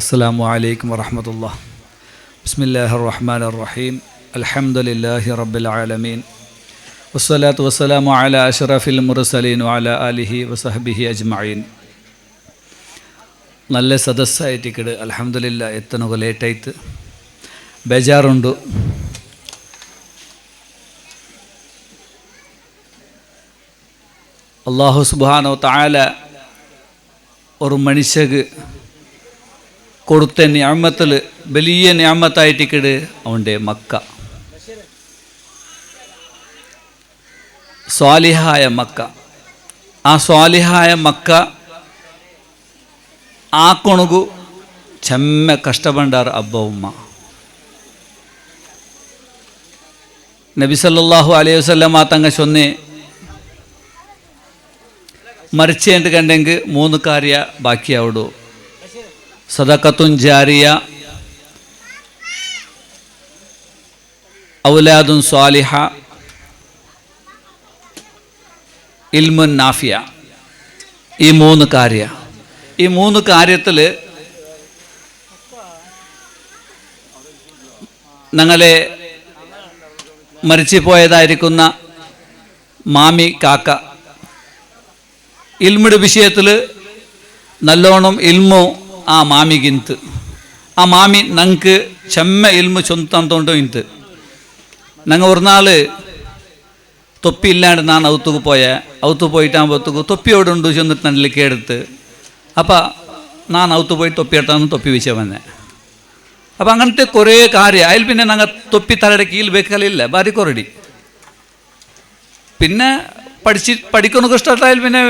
السلام عليكم ورحمة الله. بسم الله الرحمن الرحيم. الحمد لله رب العالمين والصلاة والسلام على أشرف المرسلين وعلى آله وصحبه أجمعين. നല്ല സദസ്സായിട്ടിക്കട് അൽഹംദുലില്ലാ. എത്തനൊക്കെ ലേറ്റായിട്ട് ബേജാറുണ്ട്. അല്ലാഹു സുബ്ഹാനഹു തആല ഒരു മനുഷ്യക്ക് കൊടുത്ത നിഅമത്തിൽ വലിയ നിഅമത്തായിട്ടിക്കട് അവൻ്റെ മക്ക, സ്വാലിഹായ മക്ക. ആ സ്വാലിഹായ മക്ക ആ കൊണുകു ചെമ്മ കഷ്ടപ്പെടാറ് അബ്ബ ഉമ്മ. നബി സല്ലല്ലാഹു അലൈഹി വസല്ലം തങ്ങ ചൊന്നെ മരിച്ചേണ്ട് കണ്ടെങ്കിൽ 3 കാര്യ ബാക്കിയാവിടൂ. സദഖത്തുൻ ജാരിയ, ഔലാദുൻ സ്വാലിഹ, ഇൽമുൻ നാഫിയ. ഈ 3 കാര്യ. ഈ 3 കാര്യത്തിൽ ഞങ്ങളെ മരിച്ചു പോയതായിരിക്കുന്ന മാമി കാക്ക ഇൽമുടെ വിഷയത്തിൽ നല്ലോണം ഇൽമു ആ മാമിಗಿಂತ. ആ മാമി ഞങ്ങൾക്ക് ചെമ്മ ഇൽമു ചൊന്തോണ്ടോ ಇಂತ. ഞങ്ങൾ ഒരു നാൾ തൊപ്പി ഇല്ലാണ്ട് ഞാൻ ഔത്തു പോയിട്ടാകുമ്പോഴത്തേക്ക് തൊപ്പിയോടുണ്ട് ചെന്നിട്ട് നല്ല കേടുത്ത്. അപ്പം ഞാൻ ഔത്തു പോയി തൊപ്പി എടുത്താന്ന് തൊപ്പി വെച്ച വന്നെ. അപ്പം അങ്ങനത്തെ കുറേ കാര്യം. അതിൽ പിന്നെ ഞങ്ങൾ തൊപ്പി തലയുടെ കീഴിൽ വെക്കലില്ല, ഭാരി കുറടി. പിന്നെ പഠിക്കുന്നൊക്കെ ഇഷ്ടമായാൽ പിന്നെ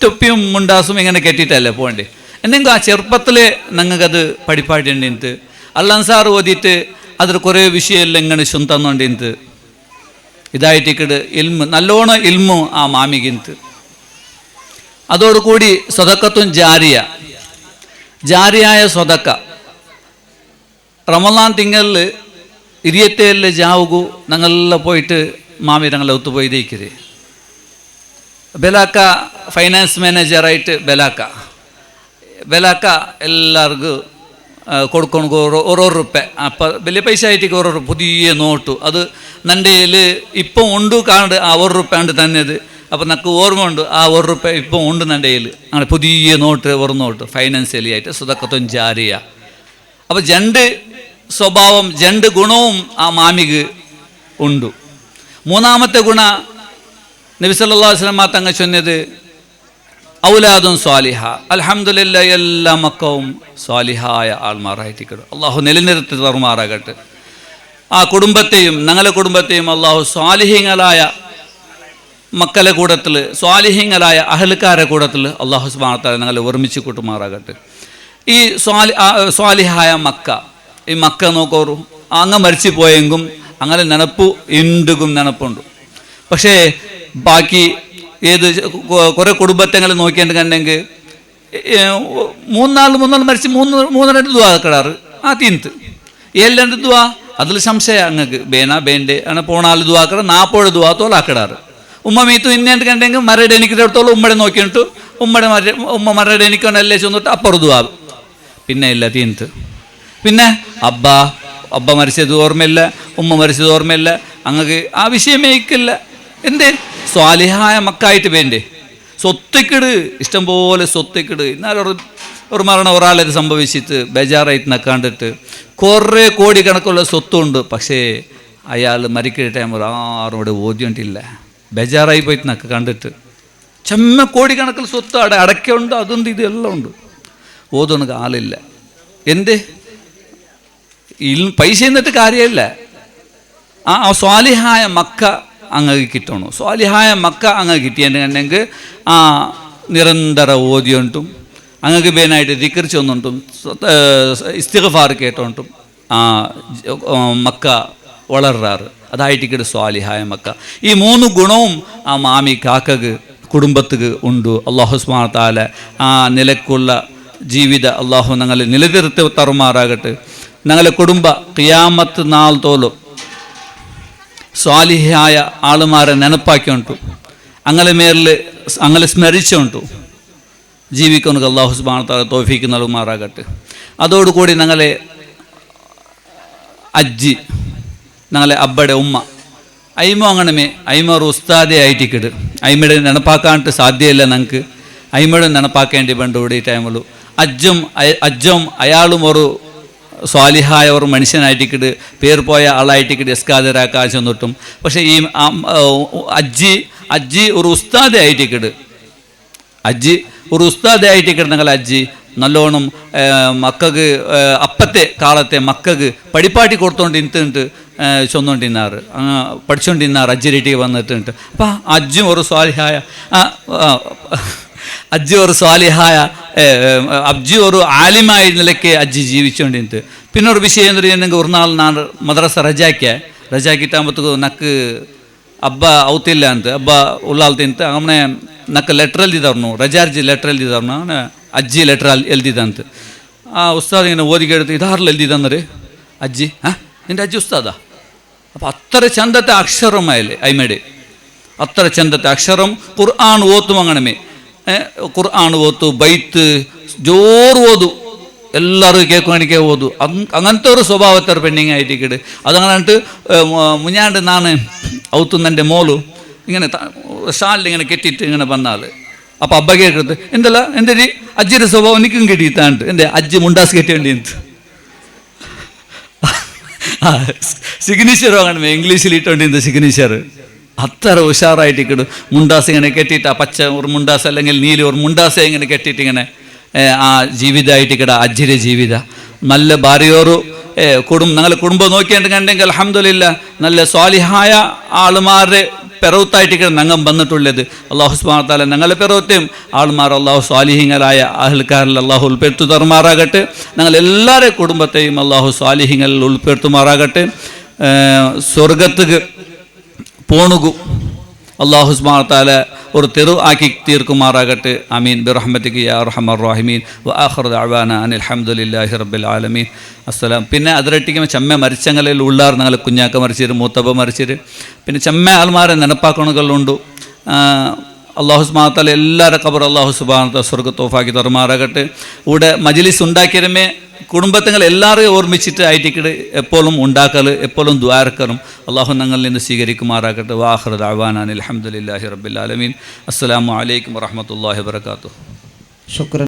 തൊപ്പിയും മുണ്ടാസും ഇങ്ങനെ കെട്ടിയിട്ടല്ലേ പോകണ്ടേ. എന്തെങ്കിലും ആ ചെറുപ്പത്തിൽ ഞങ്ങൾക്കത് പഠിപ്പായിട്ടുണ്ട്. അല്ലാൻ സാർ ഓതിയിട്ട് അതിൽ കുറേ വിഷയമെല്ലാം ഇങ്ങനെ ചൊന്തന്നുണ്ട്. ഇതായിട്ടിക്കട് ഇൽമു നല്ലോണം ഇൽമു ആ മാമിಗಿಂತ. അതോടുകൂടി സ്വതക്കത്തും ജാരിയായ സ്വതക്ക. റമളാൻ തിങ്കളിൽ 27 ജാവുകു ഞങ്ങളെല്ലാം പോയിട്ട് മാമി ഞങ്ങളെ ഒത്തുപോയി ദയിക്കരുത്. ബെലാക്ക ഫൈനാൻസ് മാനേജറായിട്ട് ബെലാക്ക എല്ലാവർക്കും കൊടുക്കണം ഓരോ റുപ്യ. അപ്പം വലിയ പൈസ ആയിട്ട് ഓരോ പുതിയ നോട്ടു. അത് നൻ്റെ കയ്യിൽ ഇപ്പം ഉണ്ട് കാണുന്നുണ്ട്. ആ 1 റുപ്യ ഉണ്ട് തന്നത്. അപ്പം നമുക്ക് ഓർമ്മ ഉണ്ട്, ആ 1 റുപ്യ ഇപ്പം ഉണ്ട് നൻ്റെ കയ്യിൽ. അങ്ങനെ പുതിയ നോട്ട്, ഒരു നോട്ട് ഫൈനാൻഷ്യലി ആയിട്ട് സ്വതക്കത്തും ജാരിയ. അപ്പം 2 സ്വഭാവം 2 ഗുണവും ആ മാമിക്ക് ഉണ്ട്. 3-ാമത്തെ ഗുണ നബി സല്ലല്ലാഹു അലൈഹി വസല്ലം തങ്ങൾ ചൊന്നത് ഔലാദുൻ സ്വാലിഹ. അൽഹംദുലില്ലാ, എല്ലാ മക്കവും സ്വാലിഹായ ആൾമാറായിട്ടിക്കട്ടെ. അള്ളാഹു നിലനിർത്തി തറുമാറാകട്ടെ. ആ കുടുംബത്തെയും ഞങ്ങളുടെ കുടുംബത്തെയും അള്ളാഹു സ്വാലിഹീങ്ങളായ മക്കളെ കൂടത്തിൽ, സ്വാലിഹീങ്ങളായ അഹ്ലുക്കാരെ കൂടത്തിൽ അള്ളാഹു സുബ്ഹാനഹു വ തആല ഞങ്ങളെ ഒരുമിച്ച് കൂട്ടുമാറാകട്ടെ. ഈ സ്വാലിഹായ മക്ക, ഈ മക്ക നോക്കോറു അങ്ങ് മരിച്ചു പോയെങ്കും അങ്ങനെ നെനപ്പു ഇണ്ടുകും നെനപ്പുണ്ട്. പക്ഷേ ബാക്കി ഏത് കുറേ കുടുംബത്തെങ്ങൾ നോക്കിയിട്ടുണ്ടെങ്കിൽ 3 മരിച്ച് 3 ദുആ കിടാറ്. ആ തീന്ത് 7 ദുആ അതിൽ സംശയം അങ്ങക്ക് ബേൻ്റെ അങ്ങനെ പോണാൽ ദുആ കിട 40 ദുആ തോൽ ആക്കിടാറ്. ഉമ്മ മീത്തു ഇന്നേണ്ട് കണ്ടെങ്കിൽ മരയുടെ എനിക്കിടത്തോളം ഉമ്മടെ നോക്കിയിട്ട് ഉമ്മ മരയുടെ എനിക്കൊണ്ടല്ലേ ചെന്നിട്ട് അപ്പുറം ദുആ. പിന്നെ ഇല്ല തീന്ത്. പിന്നെ അബ്ബ മരിച്ചത് ഓർമ്മയില്ല, ഉമ്മ മരിച്ചത് ഓർമ്മയില്ല. അങ്ങക്ക് ആ വിഷയമേ ഇക്കില്ല. എന്തേ സ്വാലിഹായ മക്കായിട്ട് വേണ്ടേ? സ്വത്തിക്കിട്, ഇഷ്ടംപോലെ സ്വത്തിക്കിട്. എന്നാലും ഒരു മരണം ഒരാളത് സംഭവിച്ചിട്ട് ബേജാറായിട്ട് നക്കാണ്ടിട്ട് കുറേ കോടിക്കണക്കുള്ള സ്വത്തുണ്ട്. പക്ഷേ അയാൾ മരിക്കുന്ന ടൈം ആരും ഇവിടെ ഓദ്യണ്ടില്ല. ബേജാറായി പോയിട്ട് നക്ക് കണ്ടിട്ട് ചെമ്മ കോടിക്കണക്കിൽ സ്വത്ത് അടയ്ക്കുണ്ട്, അതുണ്ട്, ഇതെല്ലാം ഉണ്ട്. ഓതൊന്നും ആളില്ല. എന്തേ പൈസ എന്നിട്ട് കാര്യമില്ല. ആ സ്വാലിഹായ മക്ക അങ്ങ് കിട്ടണു. സ്വാലിഹായ മക്ക അങ്ങ് കിട്ടിയിട്ടുണ്ടെങ്കിൽ ആ നിരന്തര ഓതിയോണ്ടും അങ്ങക്ക് ബേനായിട്ട് ദിക്ർ ചൊന്നുണ്ടും ഇസ്തിഗ്ഫാർ കേട്ടോണ്ടും ആ മക്ക വളരാറ്. അതായിട്ടിക്കട് സ്വാലിഹായ മക്ക. ഈ 3 ഗുണവും ആ മാമി കാക്കക്ക് കുടുംബത്തിക്ക് ഉണ്ട്. അല്ലാഹു സുബ്ഹാനഹു വ തആല ആ നിലക്കുള്ള ജീവിത അള്ളാഹു ഞങ്ങളെ നിലനിർത്തി തറുമാറാകട്ടെ. ഞങ്ങളെ കുടുംബ ഖിയാമത്ത് നാൾ തോലും സ്വാലിഹായ ആളുമാരെ നെനപ്പാക്കിയോണ്ടു അങ്ങനെ മേലിൽ അങ്ങനെ സ്മരിച്ചുകൊണ്ടു ജീവിക്കുന്നത് അല്ലാഹു സുബ്ഹാനഹു വ തആല തൗഫീഖ് നൽകുമാറാകട്ടെ. അതോടുകൂടി ഞങ്ങളെ അജ്ജി ഞങ്ങളെ അബ്ബയുടെ ഉമ്മ അയിമ അങ്ങനമേ അയിമ ഒരു ഉസ്താദെ ആയിട്ടിക്കിട് അയിമയുടെ ನೆನಪಾಕಾಂಟು ಸಾಧ್ಯ ಇಲ್ಲ ഞങ്ങൾക്ക് അയിമയുടെ ನೆನಪಾക്കേണ്ടി ಬಂದು ഈ ടൈമുള്ളൂ അജ്ജും അയാളും ഒരു സ്വാലിഹായ ഒരു മനുഷ്യനായിട്ടിക്കിട് പേർ പോയ ആളായിട്ടിക്കിട് എസ്കാദരാക്കാശം തൊട്ടും. പക്ഷേ ഈ അജ്ജി ഒരു ഉസ്താദെ ആയിട്ടിക്കിട് ഒരു ഉസ്താദെ ആയിട്ടിക്കിട് ഞങ്ങൾ അജ്ജി നല്ലോണം മക്കൾക്ക് അപ്പത്തെ കാലത്തെ മക്കൾക്ക് പഠിപ്പാട്ടി കൊടുത്തോണ്ട് ഇന്നിട്ട് ചൊന്നോണ്ടിന്നാറ് പഠിച്ചോണ്ടിന്നാറ് അജ്ജി റേറ്റിക്ക് വന്നിട്ടുണ്ട്. അപ്പം അജ്ജും ഒരു സ്വാലിഹായ അജ്ജി ഒരു ആലിമായ നിലയ്ക്ക് അജ്ജി ജീവിച്ചോണ്ടിരുന്നത്. പിന്നെ ഒരു വിഷയം എന്ന് പറയുന്നെങ്കിൽ ഒരു നാൾ ನಾನು ಮದ್ರಸ ರಜಾಕಿಟ್ಟಾಂಬತ್ತು ನಕ್ಕು ಹಬ್ಬ ಅವತಿಲ್ಲ ಅಂತ ಹಬ್ಬ ಉಲ್ಲಾಲ್ತಿಂತ ಅವನೇ ನಕ್ಕ ಲೆಟ್ರ್ ಎಲ್ದಿದವ್ರು ರಜಾರ್ಜಿ ಲೆಟ್ರ್ ಎಲ್ದಿದವ್ರು ಅಜ್ಜಿ ಲೆಟ್ರ್ ಎಲ್ದಿದಂತ ಆ ಉಸ್ತಾದ್ ಇങ്ങനെ ಓದಿಗೆಡ್ತು ಇದಾರ್ಲು ಎಲ್ದಿದಂದ್ರೆ ಅಜ್ಜಿ ನಿಂದ ಅಜ್ಜಿ ಉಸ್ತಾದ അപ്പം അത്ര ചന്തത്തെ അക്ഷരമായില്ലേ അയിമയുടെ അത്ര ചന്തത്തെ അക്ഷരം ഖുർആൻ ഓത്തും അങ്ങനമേ ഖുർആൻ ഓത്തു ಬೈತ್ ಜೋರು ಓದು ಎಲ್ಲರೂ ಕೇಳ್ಕೊಣಿಕೆ ಓದು അങ്ങനത്തെ ഒരു സ്വഭാവത്തെ ഒരു പെണ്ണിങ് ആയിട്ടിക്കിട് അതങ്ങനെട്ട് മുഞ്ഞാണ്ട് ನಾನು ಅವತ್ತು ನನ್ನ മോളു ഇങ്ങനെ ഷാലിൽ ഇങ്ങനെ കെട്ടിയിട്ട് ഇങ്ങനെ വന്നാൽ അപ്പം അബ്ബ കേൾക്കരുത് എന്തല്ല എന്തൊരു അജ്ജിയുടെ സ്വഭാവം എനിക്കും കെട്ടിയിട്ടാണ്ട് എൻ്റെ അജ്ജി മുണ്ടാസ് കെട്ടേണ്ടി എന്ത് സിഗ്നേച്ചർ വാങ്ങണമേ ഇംഗ്ലീഷിൽ ഇട്ടോണ്ടിരുന്ന സിഗ്നേച്ചർ അത്ര ഉഷാറായിട്ടിക്കിടും മുണ്ടാസ് ഇങ്ങനെ കെട്ടിയിട്ട് ആ പച്ച ഒരു മുണ്ടാസ് അല്ലെങ്കിൽ നീല ഒരു മുണ്ടാസ ഇങ്ങനെ കെട്ടിയിട്ട് ഇങ്ങനെ ആ ജീവിതമായിട്ടിക്കിട അജ്ജിയുടെ ജീവിത നല്ല ഭാര്യയോರು ഞങ്ങൾ കുടുംബം നോക്കിയിട്ടുണ്ടെങ്കിൽ അൽഹംദുലില്ലാ നല്ല സ്വാലിഹായ ആളുമാരുടെ പെറവത്തായിട്ടിക്കിട ഞങ്ങൾ വന്നിട്ടുള്ളത്. അള്ളാഹു സുബ്ഹാനഹു വ തആല ഞങ്ങളെ പെറവത്തെയും ആളുമാർ അള്ളാഹു സ്വാലിഹീങ്ങളായ അഹ്ൽക്കാരിൽ അള്ളാഹു ഉൾപ്പെടുത്തു തരുമാറാകട്ടെ. ഞങ്ങൾ എല്ലാവരുടെ കുടുംബത്തെയും അള്ളാഹു സ്വാലിഹീങ്ങളിൽ ഉൾപ്പെടുത്തുമാറാകട്ടെ. സ്വർഗത്തുക്ക് പോണുകു അള്ളാഹു സുബ്ഹാനഹു വ തആല ഒരു തെരു ആക്കി തീർക്കുമാറാകട്ടെ. ആമീൻ ബിറഹ്മതിക യാ അർഹമർ റഹീമീൻ വ ആഖിറു ദഅവാന അനിൽ ഹംദുലില്ലാഹി റബ്ബിൽ ആലമീൻ. അസ്സലാം. പിന്നെ അതിരട്ടിക്ക് ചെമ്മ മരിച്ചങ്ങളിൽ ഉള്ളാർ ഞങ്ങൾ കുഞ്ഞാക്ക മരിച്ചിട്ട് മൂത്തപ്പ മരിച്ചിട്ട് പിന്നെ ചെമ്മ ആൾമാരെ നെനപ്പാക്കണകളുണ്ട്. അള്ളാഹു സുബ്ഹാനഹു വ തആല എല്ലാവരുടെ ഖബർ അള്ളാഹു സുബ്ഹാനഹു വ തആല സ്വർഗ്ഗത്തോഫാക്കി തരുമാറാകട്ടെ. ഇവിടെ മജ്ലിസ് ഉണ്ടാക്കിയതുമേ കുടുംബത്തങ്ങൾ എല്ലാവരെയും ഓർമ്മിച്ചിട്ട് ആയിട്ടിക്കിട് എപ്പോഴും ഉണ്ടാക്കൽ എപ്പോഴും ദ്വാരക്കറും അള്ളാഹു ഞങ്ങളിൽ നിന്ന് സ്വീകരിക്കുമാറാകട്ടെ. വാഖിറു ദഅവാന അൽഹംദുലില്ലാഹി റബ്ബിൽ ആലമീൻ. അസ്സലാമു അലൈക്കും വറഹ്മത്തുള്ളാഹി വബറകാതുഹു. ശുക്രൻ.